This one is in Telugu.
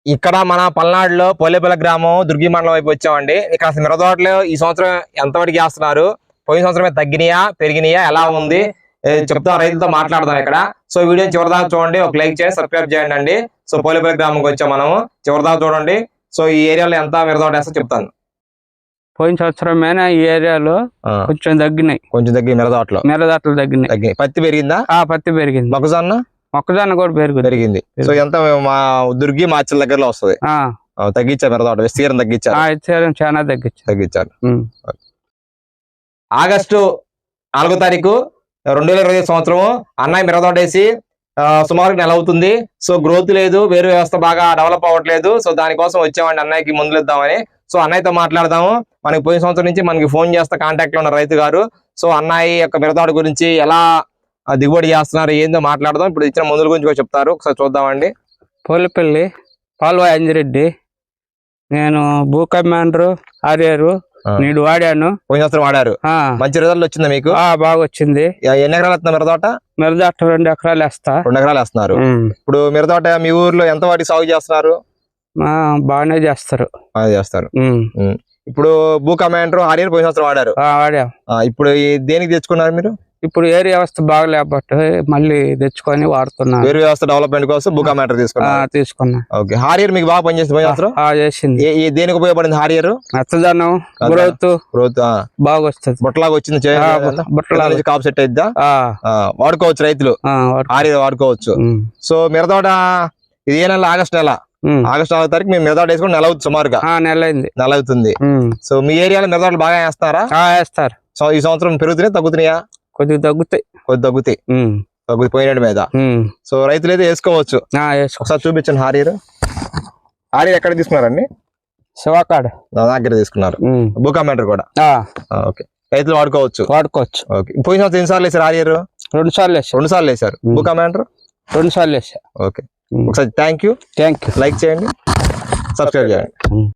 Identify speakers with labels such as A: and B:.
A: ఇక్కడ మన పల్నాడులో పోలేపల్లి గ్రామం దుర్గి మండలం వైపు వచ్చామండి. ఇక్కడ అసలు మిరదోటలు ఈ సంవత్సరం ఎంతవరకు చేస్తున్నారు, పోయిన సంవత్సరమే తగ్గినాయా పెరిగినాయా ఎలా ఉంది చెప్తాం, రైతులతో మాట్లాడదాం ఇక్కడ. సో వీడియో చివరిదాకా చూడండి, ఒక లైక్ చేయండి, సబ్స్క్రైబ్ చేయండి అండి. సో పోలేపల్లి గ్రామంకి వచ్చాం మనము, చివరిదాకా చూడండి. సో ఈ ఏరియాలో ఎంత మిరదోట వేస్తా చెప్తాను.
B: పోయిన సంవత్సరమైనా ఈ ఏరియాలో కొంచెం తగ్గినాయి,
A: తగ్గి మిరదోటలు తగ్గినాయి. పత్తి పెరిగిందా?
B: పత్తి పెరిగింది. మొక్కజొన్న కూడా
A: పెరిగింది. సో ఎంత మా దుర్గి మార్చిల దగ్గరలో వస్తుంది. తగ్గించారు మిరదోట విస్తీర్ణం తగ్గించారు,
B: చాలా
A: తగ్గించారు. ఆగస్టు 4వ తారీఖు 2025 సంవత్సరం అన్నయ్య మిరదోట వేసి సుమారు నెల అవుతుంది. సో గ్రోత్ లేదు, వేరు వ్యవస్థ బాగా డెవలప్ అవ్వట్లేదు. సో దానికోసం వచ్చామండి అన్నయ్యకి మందులు ఇద్దామని. సో అన్నయ్యతో మాట్లాడదాము. మనకి పోయిన సంవత్సరం నుంచి మనకి ఫోన్ చేస్తా కాంటాక్ట్ లో ఉన్న రైతు గారు. సో అన్నయ్య యొక్క మిరదోట గురించి ఎలా దిగుబడి చేస్తున్నారు ఏందో మాట్లాడదాం. ఇప్పుడు ఇచ్చిన మందుల గురించి కూడా చెప్తారు, ఒకసారి చూద్దామండి.
B: పోలేపల్లి పాల్వాయి అంజిరెడ్డి, నేను భూ కమాండరు ఆర్యారు నీడు వాడాను.
A: పోయిన సంవత్సరం వాడారు, మంచి రిజల్ట్ వచ్చిందా మీకు?
B: బాగా వచ్చింది.
A: ఎన్ని ఎకరాలు వేస్తున్నారు మిరదోట?
B: 2 ఎకరాలు వేస్తా.
A: 2 ఎకరాలు వేస్తున్నారు. ఇప్పుడు మిరదోట మీ ఊర్లో ఎంత వాటి సాగు చేస్తున్నారు?
B: బాగానే చేస్తారు.
A: ఇప్పుడు భూ కమాండర్ ఆర్యర్ పోయిన సంవత్సరం వాడారు. ఇప్పుడు దేనికి తెచ్చుకున్నారు మీరు?
B: ఇప్పుడు ఏరి వ్యవస్థ బాగలేకపోతే మళ్ళీ తెచ్చుకొని వాడుతున్నాను.
A: వేరు వ్యవస్థ డెవలప్మెంట్ కోసం బుక్ మ్యాటర్ తీసుకున్నా. ఓకే, హారియర్ మీకు బాగా పనిచేస్తుంది.
B: చేసింది.
A: దేనికి ఉపయోగపడింది హారియర్?
B: మెత్తదనం, గ్రోత్ బాగా వస్తుంది.
A: బుట్టలాగా వచ్చింది, బుట్టల నుంచి కాపు సెట్ అయిద్దా? వాడుకోవచ్చు రైతులు, హారియర్ వాడుకోవచ్చు. సో మిరదోట ఇది ఏ నెల? ఆగస్టు నెల. ఆగస్టు 4వ తారీఖు మేము మిరదోట వేసుకుని నెల అవుతుంది, సుమారుగా నెల అవుతుంది. సో మీ ఏరియాలో మిరదోటలు బాగా వేస్తారా?
B: వేస్తారు.
A: సో ఈ సంవత్సరం పెరుగుతున్నాయి తగ్గుతున్నాయా?
B: కొద్దిగా తగ్గుతాయి.
A: పోయినటి మీద. సో రైతులు అయితే వేసుకోవచ్చు. ఒకసారి చూపించండి హారియర్. హారియర్ ఎక్కడ తీసుకున్నారండి?
B: శివాకాడ
A: దగ్గర తీసుకున్నారు. బుక్ అమెంటర్ కూడా. ఓకే, రైతులు వాడుకోవచ్చు. ఓకే, పోయిన సంవత్సరం ఎన్నిసార్లు వేసారు హారియర్?
B: 2 సార్లు
A: వేసారు. బుక్ అమెంటర్
B: 2 సార్లు వేసా.
A: ఓకే, ఒకసారి థ్యాంక్ యూ. లైక్ చేయండి, సబ్స్క్రైబ్ చేయండి.